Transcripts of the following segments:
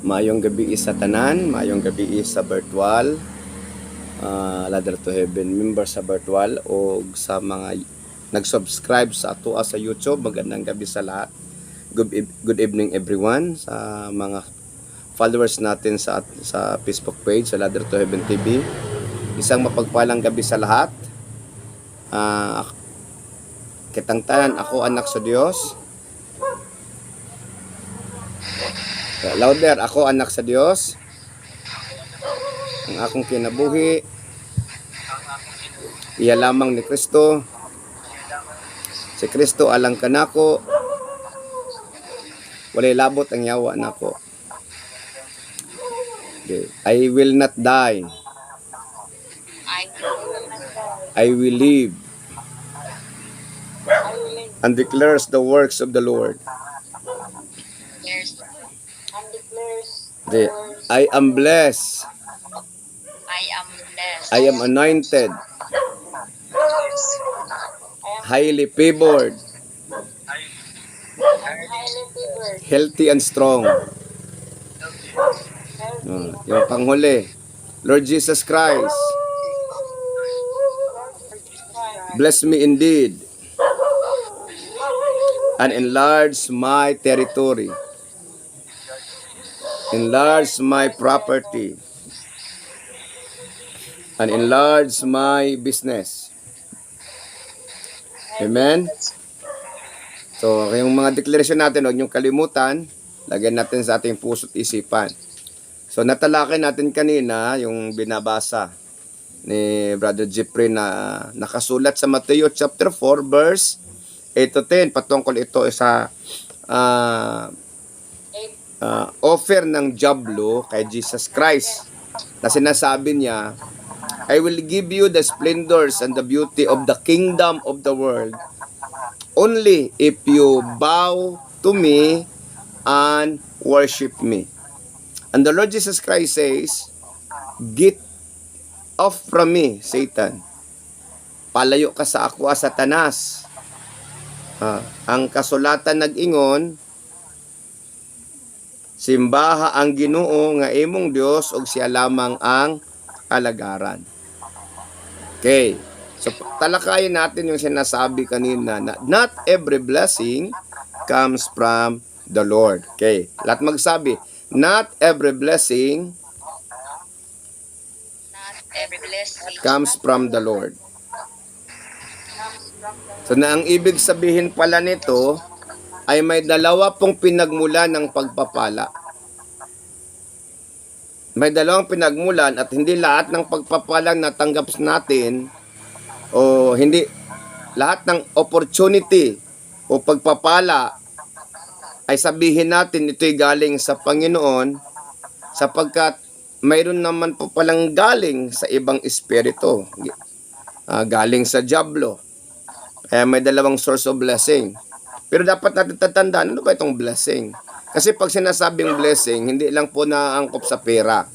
Maayong gabi sa tanan, maayong gabi sa virtual, Ladder to Heaven member sa virtual o sa mga nag-subscribe sa ato sa YouTube. Magandang gabi sa lahat. Good evening everyone sa mga followers natin sa Facebook page sa Ladder to Heaven TV. Isang mapagpalang gabi sa lahat. Kitang tanan, ako anak sa Diyos. Louder, ako anak sa Diyos. Ang akong kinabuhi iya lamang ni Kristo. Si Kristo alang kanako. Walay labot ang yawa nako. Okay. I will not die. I will live and declares the works of the Lord. I am blessed. I am anointed. Highly favored. Healthy and strong. Yung panghuli, Lord Jesus Christ, bless me indeed and enlarge my territory. Enlarge my property and enlarge my business. Amen? So, yung mga deklarasyon natin, huwag niyong kalimutan, lagyan natin sa ating puso't isipan. So, natalakay natin kanina yung binabasa ni Brother Jeffrey na nakasulat sa Mateo chapter 4 verse 8 to 10. Patungkol ito sa offer ng Diablo kay Jesus Christ na sinasabi niya, I will give you the splendors and the beauty of the kingdom of the world only if you bow to me and worship me. And the Lord Jesus Christ says, get off from me, Satan. Palayo ka sa ako, Satanas. Ang kasulatan nag-ingon, simbaha ang Ginoo nga imong Dios ug siya lamang ang alagaran. Okay. So talakayin natin yung sinasabi kanina na not every blessing comes from the Lord. Okay. Lahat magsabi, not every blessing comes from the Lord. So na ang ibig sabihin pala nito ay may dalawa pong pinagmula ng pagpapala. May dalawang pinagmulan at hindi lahat ng pagpapalang natanggap natin o hindi lahat ng opportunity o pagpapala ay sabihin natin ito'y galing sa Panginoon sapagkat mayroon naman po palang galing sa ibang espiritu, galing sa Diablo. Kaya may dalawang source of blessing. Pero dapat natin tatandaan, ano ba itong blessing? Kasi pag sinasabing blessing, hindi lang po naangkop sa pera.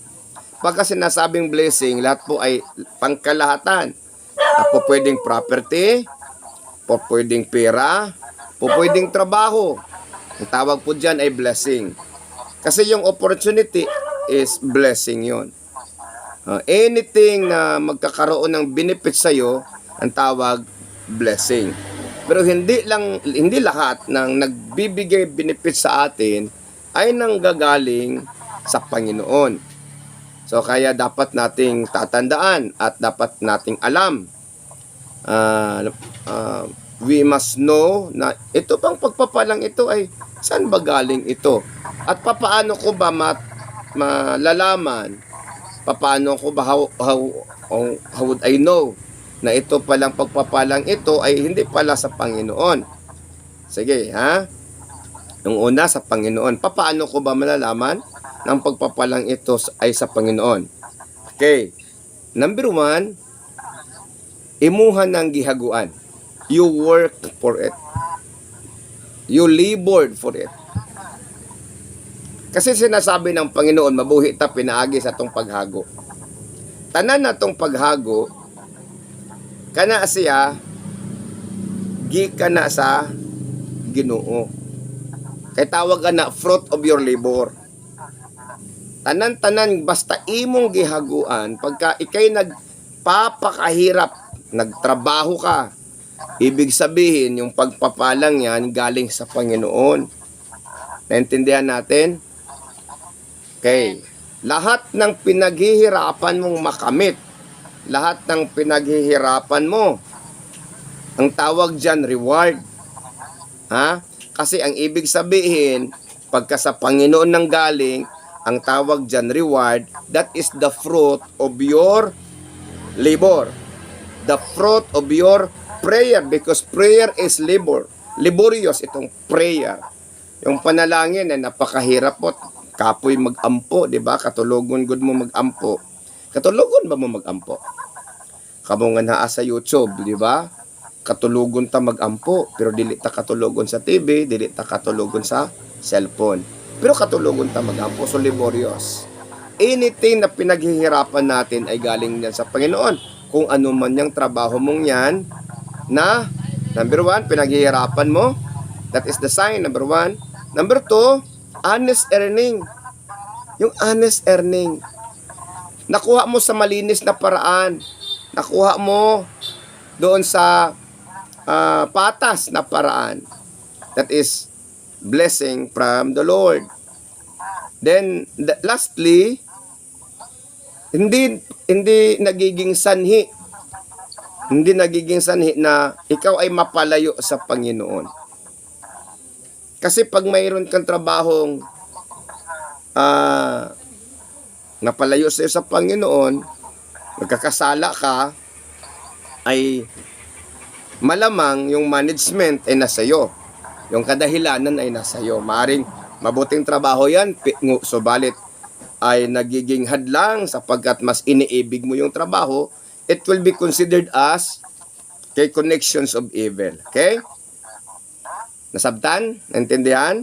Pagka sinasabing blessing, lahat po ay pangkalahatan. Po pwedeng property, po pwedeng pera, po pwedeng trabaho. Ang tawag po dyan ay blessing. Kasi yung opportunity is blessing yon. Anything na magkakaroon ng benefit sa'yo, ang tawag blessing. Pero hindi lahat ng nagbibigay benefit sa atin ay nanggagaling sa Panginoon. So kaya dapat nating tatandaan at dapat nating alam. We must know na ito pang pagpapalang ito ay saan ba galing ito? At papaano ko ba malalaman? Papaano ko ba how would I know na ito palang pagpapalang ito ay hindi pala sa Panginoon? Sige, ha? Yung una sa Panginoon. Paano ko ba malalaman ng pagpapalang ito ay sa Panginoon? Okay. Number 1, imuhan ng gihaguan. You work for it. You labored for it. Kasi sinasabi ng Panginoon, mabuhi ta pinaagi sa tong paghago. Tanan na tong paghago, kana siya, gikan na sa Ginoo. Kay tawag na fruit of your labor. tanan-tanan basta imong gihaguan pagka ikay nagpapakahirap, nagtrabaho ka, ibig sabihin yung pagpapalang yan galing sa Panginoon. Naintindihan natin? Okay. Lahat ng pinaghihirapan mong makamit, lahat ng pinaghihirapan mo, ang tawag dyan, reward. Ha? Kasi ang ibig sabihin, pagka sa Panginoon nang galing, ang tawag dyan, reward, that is the fruit of your labor. The fruit of your prayer, because prayer is labor. Laborious itong prayer. Yung panalangin ay napakahirap po. Kapoy mag-ampo, di ba? Katulogon good mo mag-ampo. Katulogon ba mo mag-ampo? Kamo nga naa sa YouTube, di ba? Katulugon ta mag-ampo, pero dili ta katulugon sa TV, dili ta katulugon sa cellphone. Pero katulugon ta mag-ampo, so laborious. Anything na pinaghihirapan natin ay galing yan sa Panginoon. Kung ano man yung trabaho mong yan, na, number 1, pinaghihirapan mo, that is the sign, number 1. Number 2, honest earning. Yung honest earning. Nakuha mo sa malinis na paraan. Nakuha mo doon sa patas na paraan. That is blessing from the Lord. Then, lastly, hindi nagiging sanhi. Hindi nagiging sanhi na ikaw ay mapalayo sa Panginoon. Kasi pag mayroon kang trabahong napalayo sa iyo sa Panginoon, magkakasala ka, ay malamang yung management ay nasa iyo. Yung kadahilanan ay nasa iyo. Maaring mabuting trabaho yan, subalit ay nagiging hadlang sapagkat mas iniibig mo yung trabaho, it will be considered as connections of evil. Okay? Nasabtan? Naintindihan?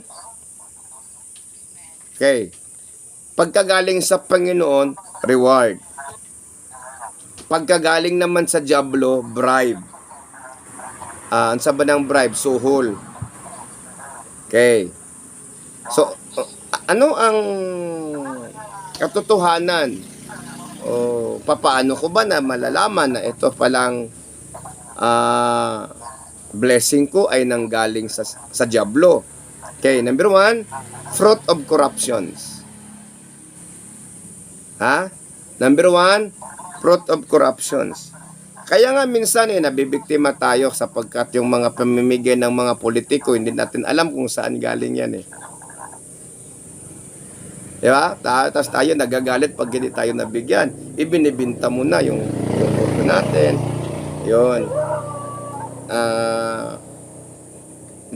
Okay. Pagkagaling sa Panginoon, reward. Pagkagaling naman sa diablo, bribe. Ang sabi ng bribe, suhol. Okay. So, ano ang katotohanan? O papaano ko ba na malalaman na ito palang blessing ko ay nanggaling sa diablo? Okay, number 1, fruit of corruptions. Ha? Number 1, fruit of corruptions. Kaya nga minsan nabibiktima tayo sapagkat yung mga pamimigay ng mga politiko, hindi natin alam kung saan galing yan eh. Diba? Tapos tayo nagagalit pag hindi tayo nabigyan. Ibinibinta mo na yung boto natin. Yun.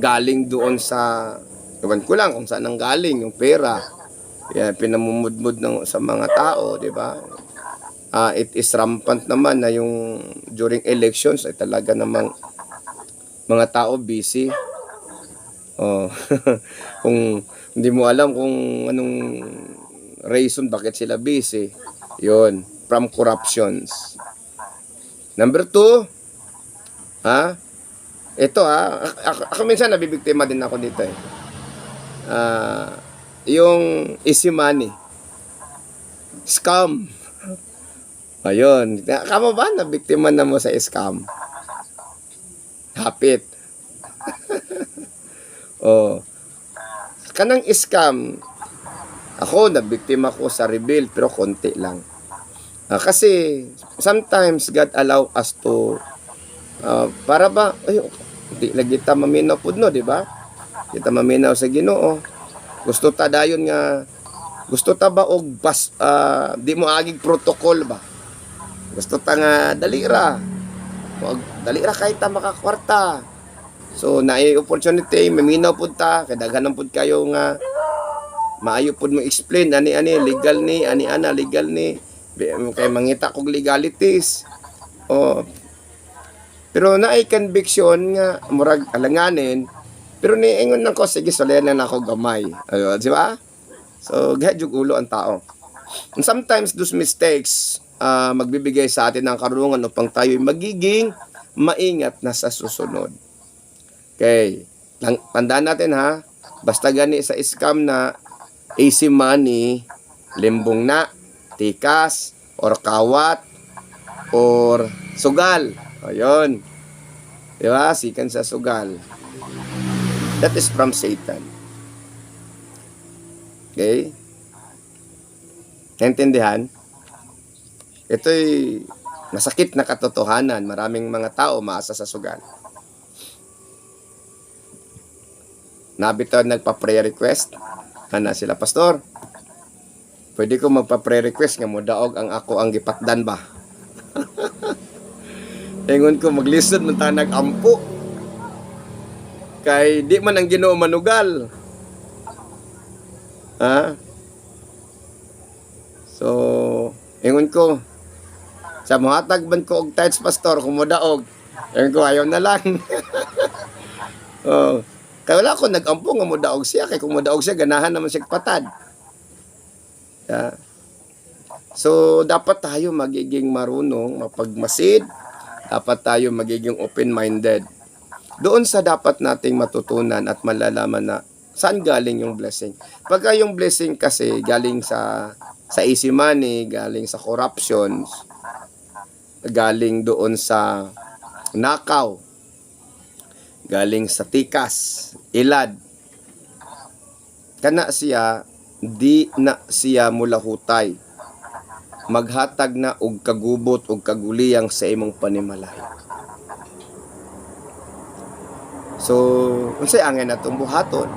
Galing doon sa, ewan ko lang kung saan ang galing yung pera. Yan, pinamumudmud sa mga tao, di ba? It is rampant naman na yung during elections ay talaga namang mga tao busy. Oh, kung hindi mo alam kung anong reason bakit sila busy, yun, from corruptions. Number 2, ito ako minsan nabibiktima din ako dito eh. Yung easy money, scam. Ayun, kamo ba nabiktima na mo sa scam? Hapit. Oh. Kanang scam, ako nabiktima ko sa reveal pero konti lang. Kasi sometimes God allow us to para ba di lagi ta maminaw pud no, di ba? Kita maminaw sa Ginoo. Gusto ta dayon nga gusto ta ba og di mo agig protocol ba? Gusto ta nga dalira. Dalira kay ta makakwarta. So naay opportunity maminaw pud ta kay daghanan pud kayo nga maayo pud mo explain ani legal ni ana legal ni kay mangita kog legalities. Pero naay conviction nga murag alanganin pero niingon nako sige solenan na ako gamay. Di ba? So gahadjug ulo ang tao. And sometimes those mistakes magbibigay sa atin ng karunungan upang tayo magiging maingat na sa susunod. Okay. Tandaan natin ha, basta gani sa scam na easy money, limbong na, tikas, or kawat, or sugal. Ayun. Diba? Sikan sa sugal. That is from Satan. Okay? Naintindihan? Ito'y masakit na katotohanan. Maraming mga tao maasa sa sugal. Nabito nagpa-prayer request. Ana sila, Pastor, pwede ko magpa-prayer request nga mo daog ang ako ang gipatdan ba? Ingon ko maglisod man ta nag-ampo. Kay di man ang Ginoo manugal. Ha? So, ingon ko sa muhatag man ko og tights, Pastor, kung mo daog. Ingon ko ayaw na lang. Oh. Kaya wala ko nag-ampo nga mo daog siya. Kaya kung mo daog siya, ganahan naman siya patad. Yeah. So, dapat tayo magiging marunong, mapagmasid. Dapat tayo magiging open-minded. Doon sa dapat nating matutunan at malalaman na saan galing yung blessing. Pagka yung blessing kasi galing sa easy money, galing sa corruptions, galing doon sa nakaw, galing sa tikas, ilad, kana siya, di na siya mulahutay. Maghatag na og kagubot og kaguliyang sa imong panimalay. So, unsay angay natong buhaton?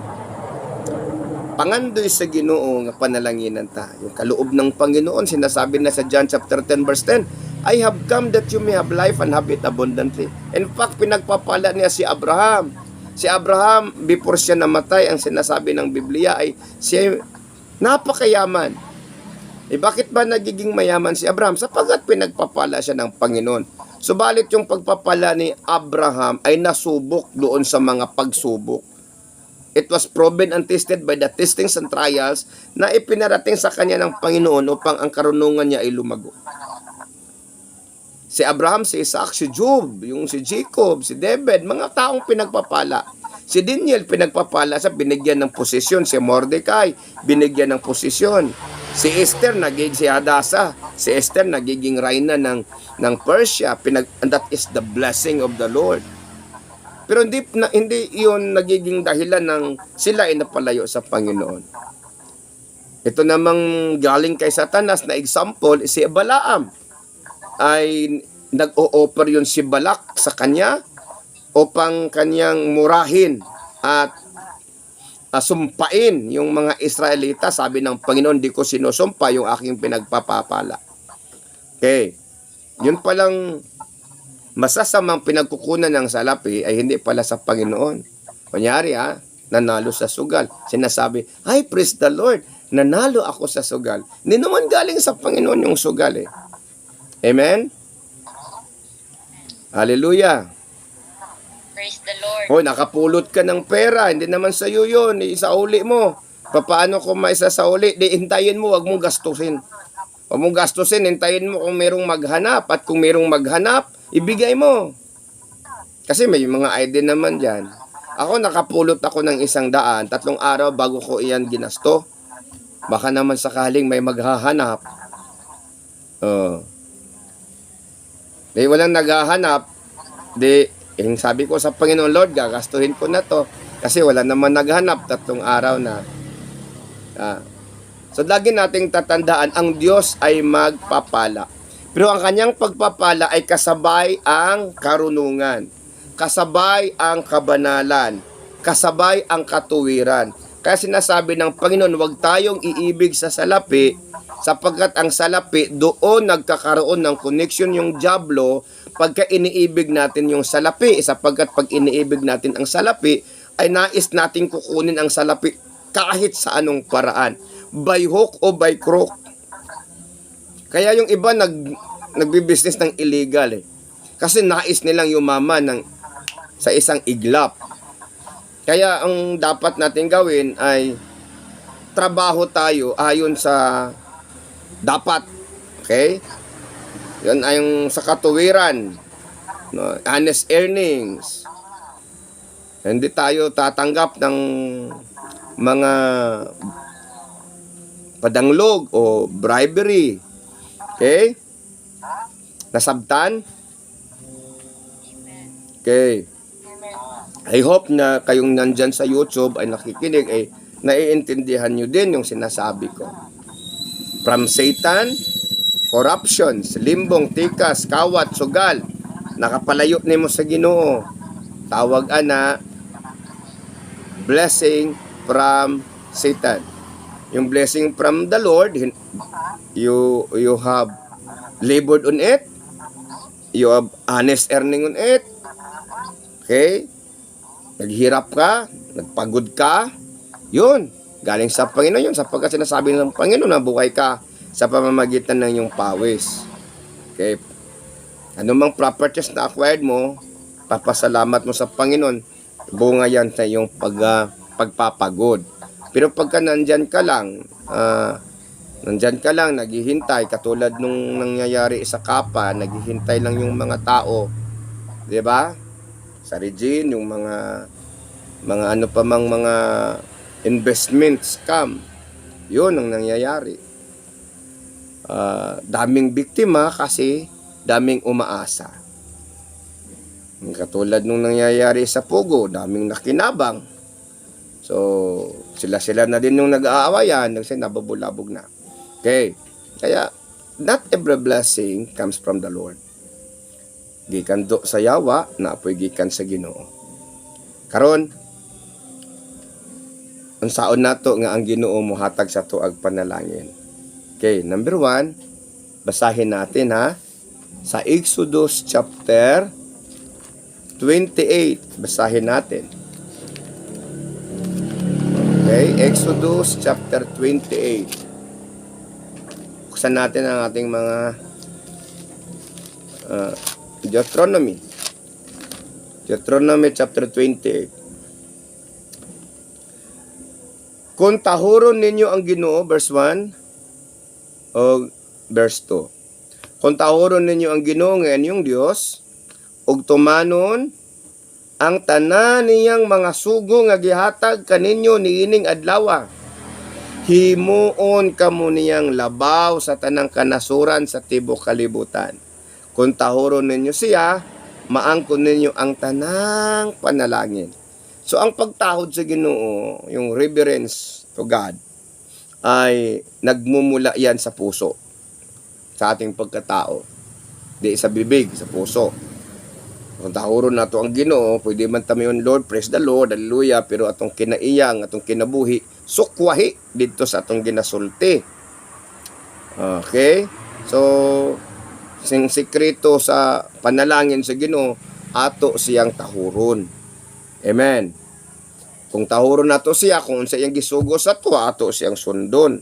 Pangandoy sa Ginoo nga panalanginan ta. Yung kaloob ng Panginoon sinasabi na sa John chapter 10 verse 10, I have come that you may have life and have it abundantly. In fact, pinagpapala niya si Abraham. Si Abraham, before siya namatay, ang sinasabi ng Biblia ay siya napakayaman. Bakit ba nagiging mayaman si Abraham? Sapagkat pinagpapala siya ng Panginoon. Subalit yung pagpapala ni Abraham ay nasubok doon sa mga pagsubok. It was proven and tested by the testings and trials na ipinarating sa kanya ng Panginoon upang ang karunungan niya ay lumago. Si Abraham, si Isaac, si Job, yung si Jacob, si David, mga taong pinagpapala. Si Daniel, pinagpapala sa binigyan ng posisyon. Si Mordecai, binigyan ng posisyon. Si Esther, si Hadassah. Si Esther, nagiging reyna ng Persia. And that is the blessing of the Lord. Pero hindi yun nagiging dahilan ng sila ay napalayo sa Panginoon. Ito namang galing kay Satanas na example, si Balaam. Ay nag-o-offer yun si Balak sa kanya upang kanyang murahin at sumpain yung mga Israelita. Sabi ng Panginoon, di ko sinusumpa yung aking pinagpapapala. Okay. Yun palang masasamang pinagkukunan ng salapi ay hindi pala sa Panginoon. Kunyari nanalo sa sugal. Sinasabi, ay praise the Lord, nanalo ako sa sugal. Hindi naman galing sa Panginoon yung sugal eh. Amen? Hallelujah. Praise the Lord. O, nakapulot ka ng pera. Hindi naman sa iyo yun. Isauli mo. Paano kung maisasauli? Di, hintayin mo. Huwag mong gastusin. Huwag mong gastusin. Hintayin mo kung merong maghanap. At kung merong maghanap, ibigay mo. Kasi may mga ID naman dyan. Ako, nakapulot ako ng 100. 3 araw bago ko iyan ginasto. Baka naman sakaling may maghahanap. Di walang naghahanap, yung sabi ko sa Panginoon, Lord, gagastuhin ko na to. Kasi wala naman naghanap, 3 araw na. So, lagi nating tatandaan, ang Diyos ay magpapala. Pero ang kanyang pagpapala ay kasabay ang karunungan. Kasabay ang kabanalan. Kasabay ang katuwiran. Kaya sinasabi ng Panginoon, huwag tayong iibig sa salapi, sapagkat ang salapi, doon nagkakaroon ng connection yung diablo pagka iniibig natin yung salapi. Sapagkat pag iniibig natin ang salapi, ay nais natin kukunin ang salapi kahit sa anong paraan. By hook o by crook. Kaya yung iba nagbibusiness ng illegal eh. Kasi nais nilang yumaman sa isang iglap. Kaya ang dapat natin gawin ay trabaho tayo ayon sa dapat. Okay? Yan ay yung sa katuwiran. No? Honest earnings. Hindi tayo tatanggap ng mga padanglog o bribery. Okay? Nasabtan? Amen. Okay. I hope na kayong nandyan sa YouTube ay nakikinig ay naiintindihan nyo din yung sinasabi ko. From Satan, corruptions, limbong, tikas, kawat, sugal, nakapalayo nimo sa Ginoo. Tawag ana blessing from Satan. Yung blessing from the Lord, you have labored on it, you have honest earning on it. Okay? Naghirap ka, nagpagod ka, yun, galing sa Panginoon yun, sapagkat sinasabi ng Panginoon na buhay ka sa pamamagitan ng iyong pawis. Okay? Anumang properties na acquired mo, papasalamat mo sa Panginoon, bunga yan sa iyong pagpapagod. Pero pagka nandyan ka lang, naghihintay, katulad nung nangyayari sa Kapa, naghihintay lang yung mga tao, di ba? Sa Regine, yung mga ano pa mang mga investment scam, yun ang nangyayari. Daming biktima kasi daming umaasa. Katulad nung nangyayari sa Pogo, daming nakinabang. So, sila na din yung nag-aawayan, kasi nababulabog na. Okay. Kaya, not every blessing comes from the Lord. Gikan do sa yawa, na apoy gikan sa Ginoo. Karon, ang saon nato nga ang Ginoo mohatag sa tuag panalangin. Okay, number 1, basahin natin ha. Sa Exodus chapter 28, basahin natin. Okay, Exodus chapter 28. Buksan natin ang ating mga Deuteronomy chapter 28. Kung tahuron ninyo ang Ginoo, verse 1 o verse 2. Kung tahuron ninyo ang Ginoo nga inyong Dios, ug tumanon ang tanan niyang mga sugo nga gihatag kaninyo niining adlaw, himuon kamo niyang labaw sa tanang kanasuran sa tibok kalibutan. Kung tahuron ninyo siya, maangkon ninyo ang tanang panalangin. So, ang pagtahod sa Ginoo, yung reverence to God, ay nagmumula yan sa puso, sa ating pagkatao. Di sa bibig, sa puso. Kung tahuron nato ang Ginoo, pwede man tamiyon, Lord, praise the Lord, hallelujah, pero atong kinaiyang, atong kinabuhi, sukwahi dito sa atong ginasulti. Okay? So, sing sikreto sa panalangin sa Ginoo, ato siyang tahuron. Amen. Kung tahuron nato siya, kung unsa iyang gisugo sa tuwa, ato siyang sundon.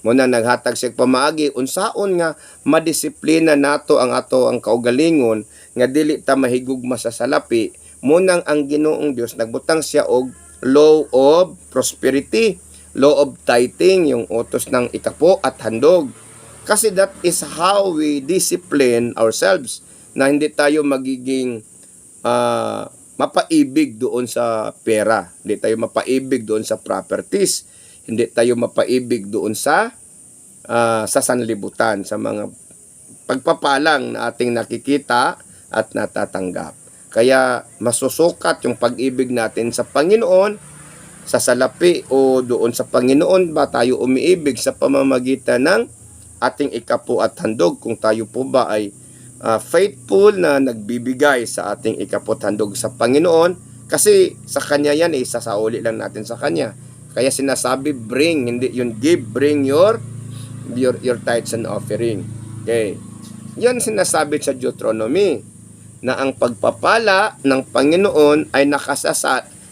Muna naghatag siya pamaagi, unsaon nga madisiplina nato ang kaugalingon, nga dili ta mahigugma sa salapi, munang ang Ginoong Dios nagbutang siya og law of prosperity, law of tithing, yung utos ng ikapo at handog. Kasi that is how we discipline ourselves, na hindi tayo magiging mapaibig doon sa pera, hindi tayo mapaibig doon sa properties, hindi tayo mapaibig doon sa sanlibutan, sa mga pagpapalang na ating nakikita at natatanggap. Kaya masusukat yung pag-ibig natin sa Panginoon, sa salapi o doon sa Panginoon ba tayo umiibig sa pamamagitan ng ating ikapo at handog, kung tayo po ba ay faithful na nagbibigay sa ating ikapo at handog sa Panginoon, kasi sa Kanya yan, isasauli lang natin sa Kanya. Kaya sinasabi, bring, hindi yun give, bring your tithes and offering. Okay. Yan sinasabi sa Deuteronomy, na ang pagpapala ng Panginoon ay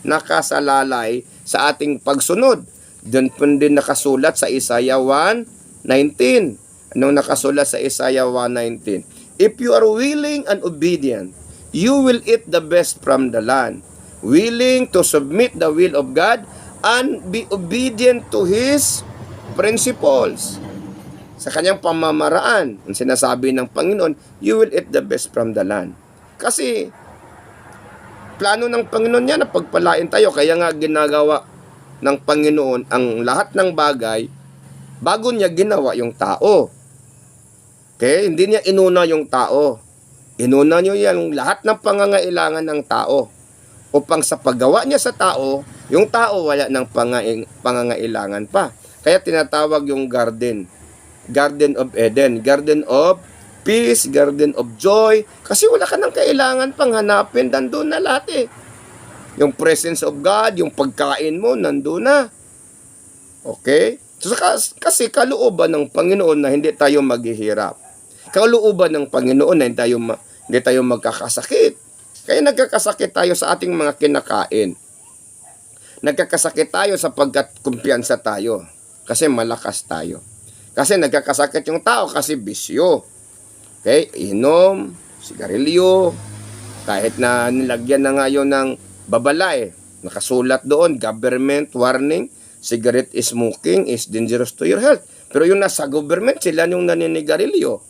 nakasalalay sa ating pagsunod. Doon po din nakasulat sa Isaiah 1:19. Anong nakasulat sa Isaiah 1:19? If you are willing and obedient, you will eat the best from the land. Willing to submit the will of God and be obedient to His principles. Sa kanyang pamamaraan, ang sinasabi ng Panginoon, you will eat the best from the land. Kasi, plano ng Panginoon niya na pagpalain tayo. Kaya nga ginagawa ng Panginoon ang lahat ng bagay bago niya ginawa yung tao. Okay? Hindi niya inuna yung tao. Inuna niya yung lahat ng pangangailangan ng tao. Upang sa paggawa niya sa tao, yung tao wala ng pangangailangan pa. Kaya tinatawag yung garden. Garden of Eden. Garden of peace, garden of joy. Kasi wala ka ng kailangan pang hanapin. Nandun na lahat eh. Yung presence of God, yung pagkain mo, nandun na. Okay? So, kasi kalooban ng Panginoon na hindi tayo maghihirap. Kalooban ng Panginoon na hindi tayo magkakasakit. Kaya nagkakasakit tayo sa ating mga kinakain. Nagkakasakit tayo sapagkat kumpiyansa tayo. Kasi malakas tayo. Kasi nagkakasakit yung tao kasi bisyo. Okay? Inom, sigarilyo, kahit na nilagyan na ngayon ng babala eh. Nakasulat doon, government warning, cigarette smoking is dangerous to your health. Pero yung nasa government, sila yung naninigarilyo.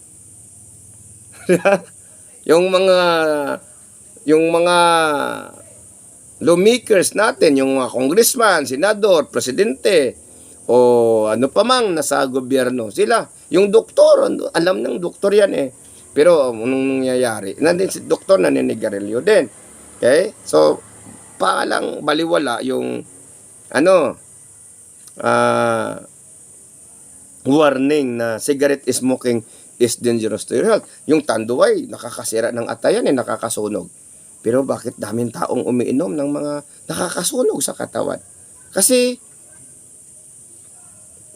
yung mga lawmakers natin, yung mga congressman, senador, presidente, o ano pa mang nasa gobyerno, sila, yung doktor, alam ng doktor yan eh. Pero anong nangyayari? Si doktor naninigarilyo din. Okay? So, palang baliwala yung warning na cigarette smoking is dangerous to your health. Yung tanduay, nakakasira ng atayan eh, nakakasunog. Pero bakit daming taong umiinom ng mga nakakasunog sa katawan? Kasi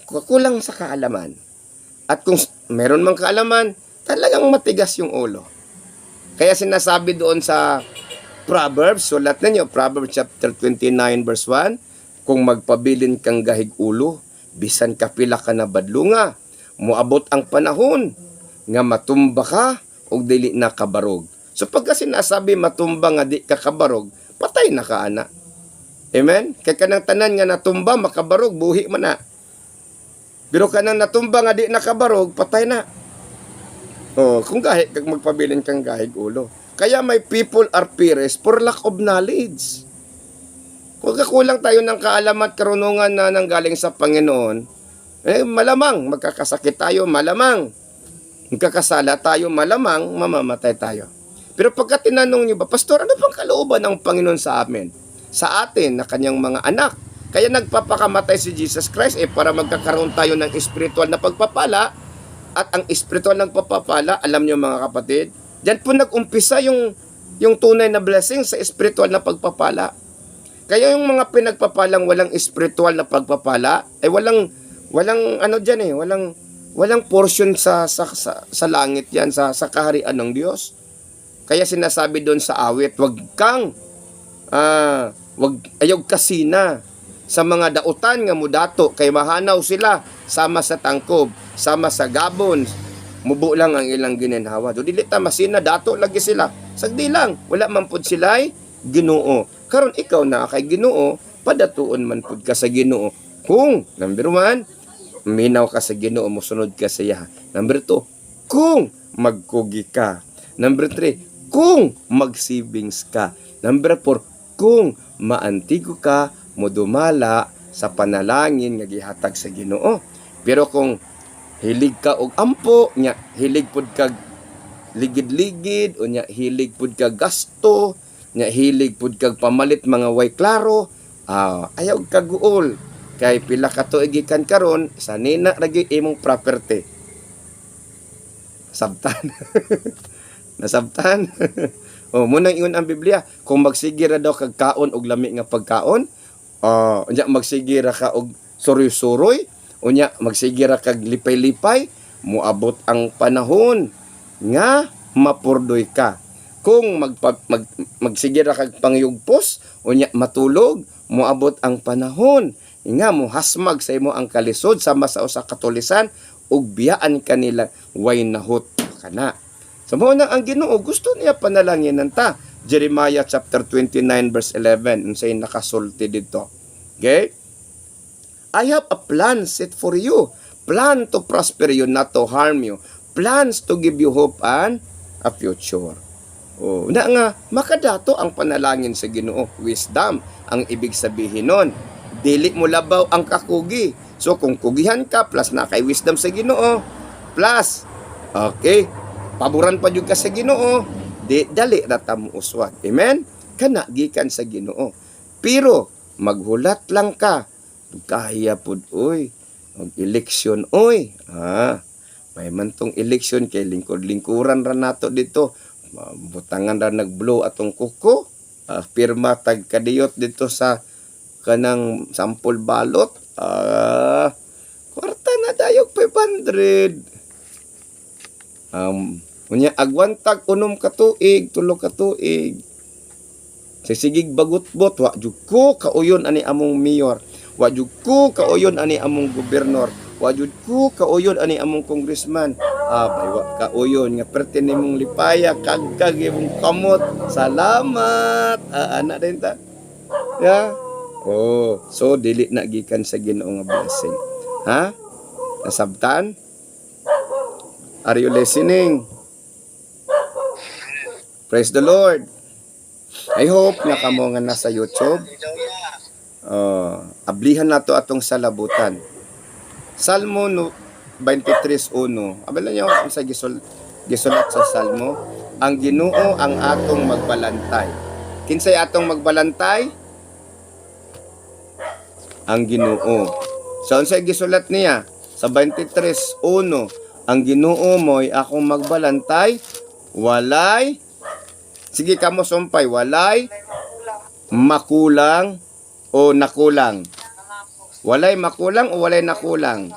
kulang sa kaalaman. At kung meron mang kaalaman, talagang matigas yung ulo. Kaya sinasabi doon sa Proverbs, sulat ninyo, Proverbs chapter 29 verse 1, kung magpabilin kang gahig ulo, bisan kapila ka na badlunga, muabot ang panahon, nga matumba ka, o dili na kabarog. So pagka sinasabi matumba nga di ka kabarog, patay na ka ana. Amen? Kaya kanang tanan nga natumba, makabarog, buhi man na. Pero kanang natumba nga di nakabarog, patay na. Kung gahig, kag magpabilin kang gahig ulo. Kaya may people are perished for lack of knowledge. Kung kakulang tayo ng kaalaman at karunungan na nanggaling sa Panginoon, malamang magkakasakit tayo, malamang magkakasala tayo, malamang mamamatay tayo. Pero pagka tinanong niyo ba, Pastor, ano pang kalooban ng Panginoon sa amin? Sa atin, na kanyang mga anak. Kaya nagpapakamatay si Jesus Christ para magkakaroon tayo ng espiritual na pagpapala. At ang espiritual ng pagpapala, alam niyo mga kapatid, diyan po nag-umpisa yung tunay na blessing sa espiritual na pagpapala. Kaya yung mga pinagpapalang walang espiritual na pagpapala, walang portion sa langit yan, sa kaharian ng Diyos. Kaya sinasabi doon sa awit, ayaw kasina sa mga dautan nga mudato, kay mahanaw sila, sama sa tangkob, sama sa gabon, mubo lang ang ilang ginenhawa. Do dili ta masina, dato lagi sila. Sagdi lang, wala man pud sila'y Ginoo. Karon ikaw na kay Ginoo, padatuon man pud ka sa Ginoo. Kung number 1, minaw ka sa Ginoo, mosunod ka sa iya. Number 2, kung magkugi ka. Number 3, kung magsibings ka. Number 4, kung maantigo ka, modumala sa panalangin nga gihatag sa Ginoo. Pero kung hilig ka og ampo, nya hilig pud kag ligid-ligid, o nya hilig pud kag gasto, nya hilig pud kag pamalit mga way klaro, ayaw kag guol. Kay pila ka tuig gikan karon, sa nina ragi imong property. Sabtan. Nasabtan. Munang ingon ang Biblia, kung magsigira daw kag kaon og lami nga pagkaon, unya magsigira ka og suroy-suroy, unya magsigira kag lipay-lipay, muabot ang panahon nga mapurdoy ka. Kung magsigira kag pangyugpos, unya matulog, muabot ang panahon nga muhasmag sa imo ang kalisod sama sa usa ka tulisan ug biyaan kanila way nahot kana. So mo na ang Ginoo gusto niya panalanginan ta. Jeremiah chapter 29 verse 11 unsay nakasulti dito. Okay? I have a plan set for you. Plan to prosper you, not to harm you. Plans to give you hope and a future. Na nga, makadato ang panalangin sa Ginoo. Wisdom ang ibig sabihin nun. Dili mo labaw ang kakugi. So kung kugihan ka plus na kay wisdom sa Ginoo plus okay, paboran pa jud ka sa Ginoo, di dali ra ta mo uswag. Amen? Kana gikan sa Ginoo. Pero maghulat lang ka. Kahiya pud oy. Og eleksyon oy. May man tong eleksyon kay lingkod-lingkuran ra nato dito. Butangan ra nag-blow atong kuko. Pirma tag kadiyot dito sa kanang sample balot. Kwarta na dayog 500. Unya agwantag unom ka tuig, tulo ka tuig. Sisigig bagutbot, wa jud ko kauyon ani among mayor, wa jud ko kauyon ani among gobernador, wa jud ko kauyon ani among congressman. Bay wa kauyon nga perte nimong lipaya kagkag imong kamot. Salamat. Ana din ta. Ya. So dili na gikan sa Ginoo nga blessing. Ha? Nasabtan? Are you listening? Praise the Lord. I hope na kamo nga nasa YouTube. Ablihan nato atong salabutan. Salmo 23:1. Abala niyo kung sa gisulat sa Salmo, ang Ginoo ang atong magbalantay. Kinsay atong magbalantay? Ang Ginoo. So unsay gisulat niya sa 23:1, ang Ginoo mo'y akong magbalantay, walay, sige kamo sumpay, walay makulang o nakulang. Walay makulang o walay nakulang?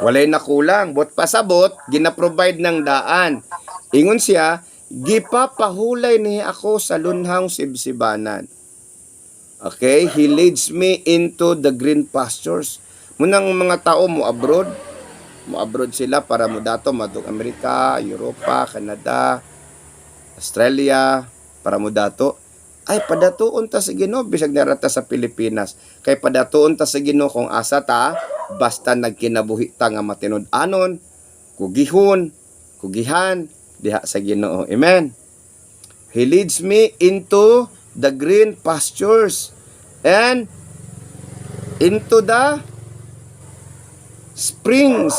Walay nakulang. Bot pasabot, gina-provide ng daan. Ingon siya, gipapahulay niya ako sa lunhang sibsibanan. Okay? He leads me into the green pastures. Munang mga tao mo abroad sila para mo dato madug Amerika, Europa, Canada, Australia, para mo dato. Ay padatuon ta sa Ginoo bisag narata sa Pilipinas. Kay padatuon ta sa Ginoo kung asa ta basta nagkinabuhi ta nga matinud-anon, kugihan diha sa Ginoo. Amen. He leads me into the green pastures and into the springs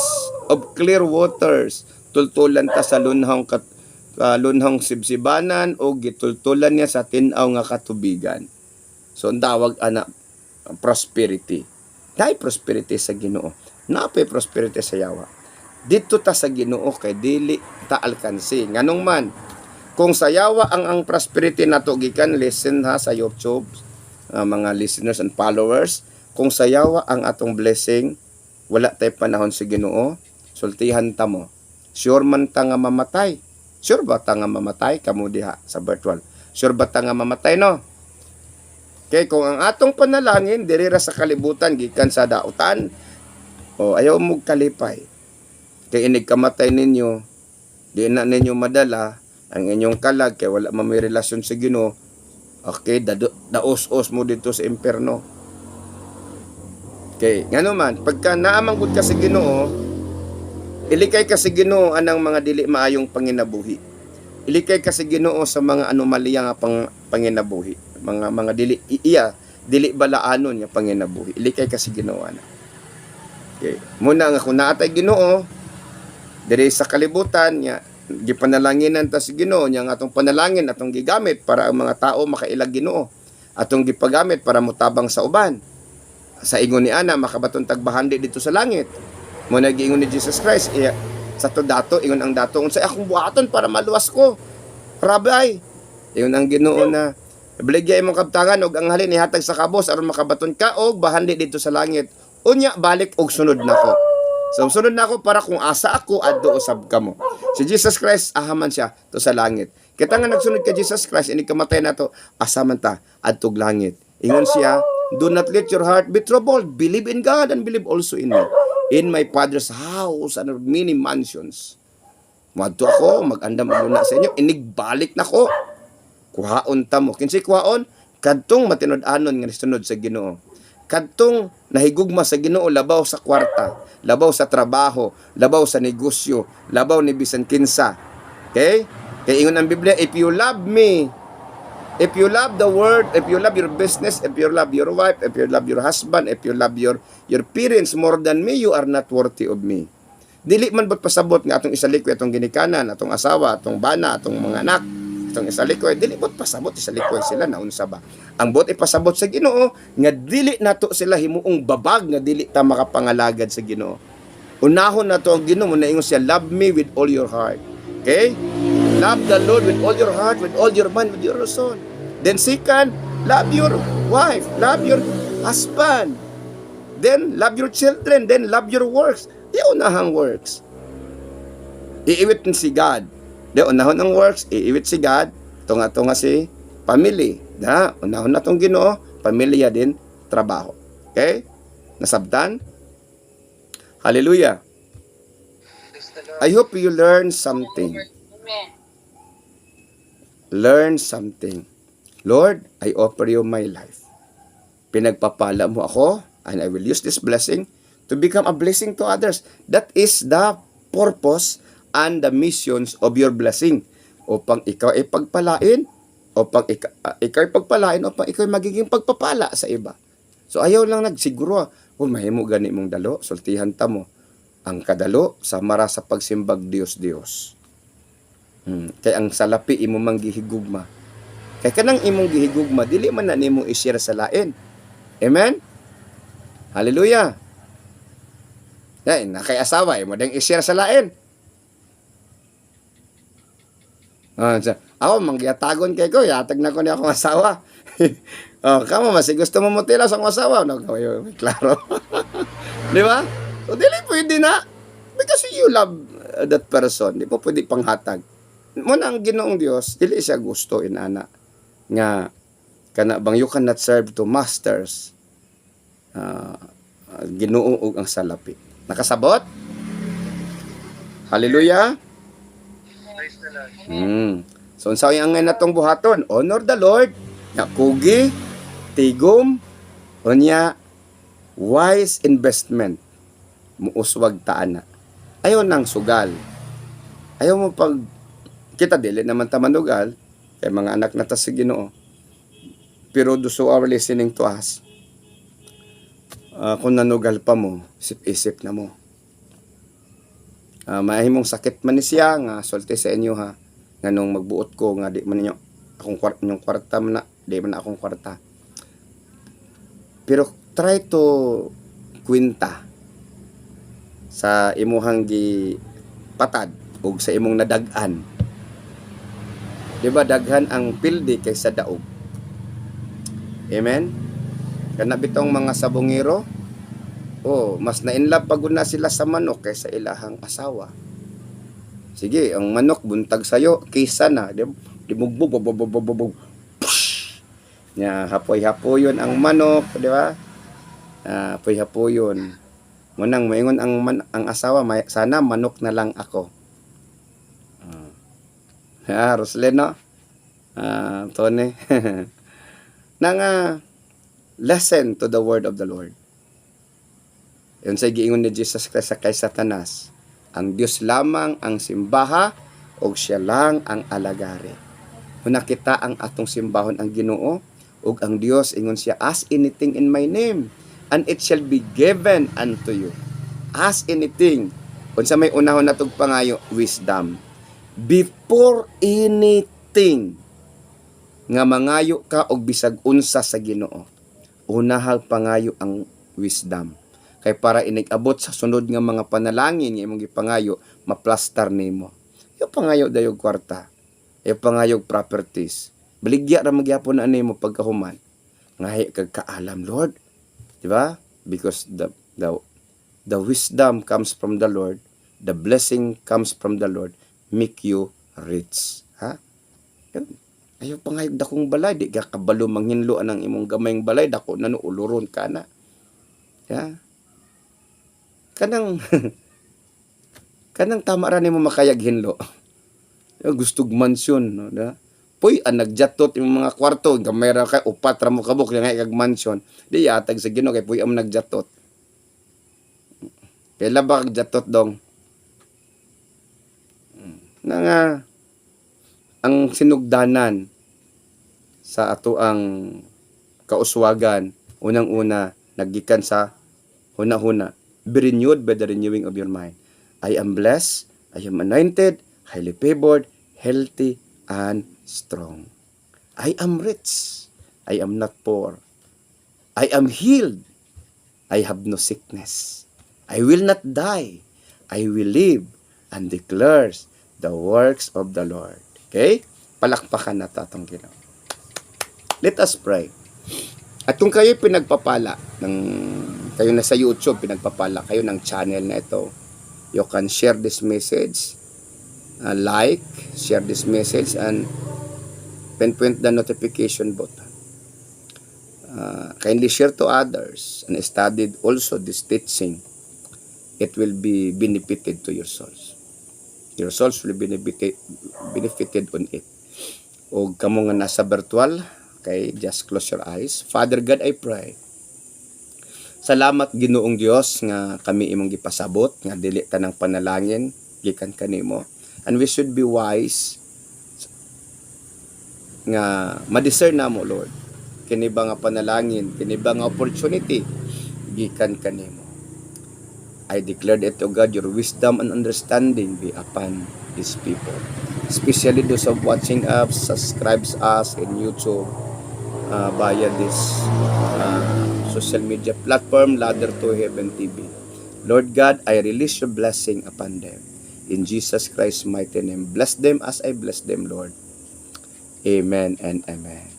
of clear waters. Tultulan ta sa lunhang sibsibanan o gitultulan niya sa tinaw nga katubigan. So ang tawag ana prosperity. Dai prosperity sa Ginoo. Napay prosperity sa yawa. Dito ta sa Ginoo kay dili ta alkansi. Nganong man kung sa yawa ang prosperity nato gikan, listen ha sa YouTube, mga listeners and followers, kung sa yawa ang atong blessing, wala tay panahon sa Ginoo, sultihan ta mo. Sure man ta nga mamatay. Sure ba ta nga mamatay kamo diha sa virtual? Sure ba ta nga mamatay no? Kay kung ang atong panalangin diri ra sa kalibutan gikan sa dautan, ayaw mo kalipay. Kay inig kamatay ninyo, di na ninyo madala ang inyong kalag kay wala man may relasyon sa Ginoo. Okay, daos-os mo dito sa impierno. Okay, ngano man pagka naamanggod ka sa Ginoo, ilikay ka sa Ginoo anang mga dili maayong panginabuhi. Ilikay ka sa Ginoo sa mga anomalya nga panginabuhi. Mga dili balaanon nga panginabuhi. Ilikay ka sa Ginoo ana. Okay. Muna nga kung naatay Ginoo diri sa kalibutan nya gipanalanginan ta sa Ginoo nya nga atong panalangin atong gigamit para ang mga tao makailag Ginoo. Atong gipagamit para mutabang sa uban. Sa ingon ni ana makabaton tagbahandi dito sa langit. Muna giingon ni Jesus Christ, sa to dato, ingon ang dato, unsay akong buhaton para maluwas ko. Rabay. Ingon ang Ginoo na, baligya imong kabtangan og ang halin ihatag sa kabos aron makabaton ka og bahandi dito sa langit. Unya balik og sunod nako. So sunod nako para kung asa ako adto usab kamo. Si Jesus Christ ahaman siya to sa langit. Kita nga nagsunod kay Jesus Christ ini kamatay nato, asaman ta adto og langit. Ingon siya, do not let your heart be troubled. Believe in God and believe also in me. In my Father's house are many mansions. Madto ako, mag-andam muna sa inyo. Inigbalik na ko. Kuhaon ta mo. Kinsay kuhaon? Kadtong matinud-anon nga sunod sa Ginoo. Kadtong nahigugma sa Ginoo, labaw sa kwarta, labaw sa trabaho, labaw sa negosyo, labaw ni bisan kinsa. Okay? Kaya ingon ang Biblia, if you love me, If you love the world, if you love your business, if you love your wife, if you love your husband, if you love your parents more than me, you are not worthy of me. Dili man ba't pasabot nga atong isalikoy, atong ginikanan, atong asawa, atong bana, atong mga anak, atong isalikoy, dili ba't pasabot isalikoy sila na unsa ba? Ang bot ipasabot sa Ginoo nga dili nato sila himuong babag nga dili ta makapangalagad sa Ginoo. Unahon nato ang Ginoo na ingon siya, love me with all your heart. Okay? Love the Lord with all your heart, with all your mind, with your soul. Then second, love your wife, love your husband. Then love your children, then love your works. Di unahang works. Iiwit si God. Di unahon ang works, iiwit si God. Tunga-tunga si family. Da, unahon na tong Ginoo, pamilya din, trabaho. Okay? Nasabtan? Hallelujah. I hope you learn something. Amen. Learn something. Lord, I offer you my life. Pinagpapala mo ako, and I will use this blessing to become a blessing to others. That is the purpose and the missions of your blessing. Upang ikaw ay pagpalain, upang ikaw ay pagpalain, upang ikaw ay magiging pagpapala sa iba. So ayaw lang nagsiguro, mahimo gani mong dalo, sultihan ta mo. Ang kadalo, samara sa pagsimbag Dios. Kaya ang salapi imo mang gihigugma. Kaya kanang imong gihigugma, dili man na nimo i-share sa lain. Amen? Hallelujah. Yan, nakay asawa, mo dang i-share sa lain. Ako, mangyatagon kay ko, yatag na ko ni akong asawa. Kamo, masi gusto mo mutila sa akong asawa. No, klaro. Di ba? So, dili pwede na. Because you love that person. Di po pwede panghatag. Muna ang Ginoong Dios, dili siya gusto inana. Nga, kana bang you cannot serve to masters. Ginoo ug ang salapi. Nakasabot? Hallelujah. So, unsa ang natong buhaton? Honor the Lord. Nga kugi, tigom, unya, wise investment. Muuswag taana. Ayaw nang sugal. Ayaw mo pag kita dili naman ta manugal kay mga anak na ta sa Ginoo. Pero those who are listening to us, kung nanugal pa mo, isip-isip na mo. Mahimong sakit man ni siya nga sulti sa inyo ha. Nga nung magbuot ko nga di man ninyo akong kwarta man na, di man na akong kwarta. Pero try to kwenta sa imuhang gi patad ug sa imong nadag-an. Di ba daghan ang pildi kaysa daog? Amen? Kana bitong mga sabongero, mas na-inlove paguna sila sa manok kaysa ilahang asawa. Sige, ang manok buntag sayo, kaysa na, di bugbog, nya hapoy-hapoyon ang manok, di ba? Hapoy-hapoyon. Munang moingon ang asawa, sana manok na lang ako. Roslyn, no? Tone. Nang lesson to the word of the Lord. Yun sa giingon ni Jesus Christ sa kay Satanas. Ang Diyos lamang ang simbaha o siya lang ang alagari. Kung nakita ang atong simbahon ang Ginoo o ang Diyos, ingon siya, ask anything in my name and it shall be given unto you. Ask anything. Kung sa may unahon natog pangayo, wisdom. Before anything nga mangayo ka og bisag unsa sa Ginoo, unahang pangayo ang wisdom. Kay para inigabot sa sunod nga mga panalangin nga imong gipangayo, maplastar nimo. Yung pangayo dayog kwarta, yung pangayo properties. Baligya ra magyapon na nimo pagkahuman. Ngahi kag kaalam, Lord. Di ba? Because the wisdom comes from the Lord, the blessing comes from the Lord, make you rich. Ha? Ayaw pangayog dakong balay, di ka kabalo manghinloan ang imong gamayng balay, dako na no uluron ka na. Ya? Kanang tama ra nimo makayag hinlo. Gustog mansyon, no? Da? Puy, nagjatot yung mga kwarto, gamay ra kay upat ra mo kabuk nga kag mansyon. Di yatag sa Ginoo kay puy am nagjatot. Kaya ba kag jatot dong? Ang sinugdanan sa ato ang kauswagan, unang-una, naggikan sa huna-huna, be renewed by the renewing of your mind. I am blessed, I am anointed, highly favored, healthy, and strong. I am rich, I am not poor. I am healed, I have no sickness. I will not die, I will live and declares the works of the Lord. Okay? Palakpakan na tatong Ginoo. Let us pray. At kung kayo pinagpapala kayo na sa YouTube, pinagpapala kayo ng channel na ito, you can share this message, like, share this message, and pinpoint the notification button. Kindly share to others and studied also this teaching. It will be benefited to your souls. Your souls will be benefited on it. O kamo nga nasa virtual, okay, just close your eyes. Father God, I pray. Salamat Ginoong Dios nga kami imong gipasabot nga dili ta ng panalangin gikan kanimo. And we should be wise nga ma-discern namo, Lord. Kini ba nga panalangin, kini ba nga opportunity gikan kanimo. I declare that, O God, your wisdom and understanding be upon these people. Especially those of watching us, subscribes us in YouTube via this social media platform, Ladder to Heaven TV. Lord God, I release your blessing upon them. In Jesus Christ's mighty name, bless them as I bless them, Lord. Amen and amen.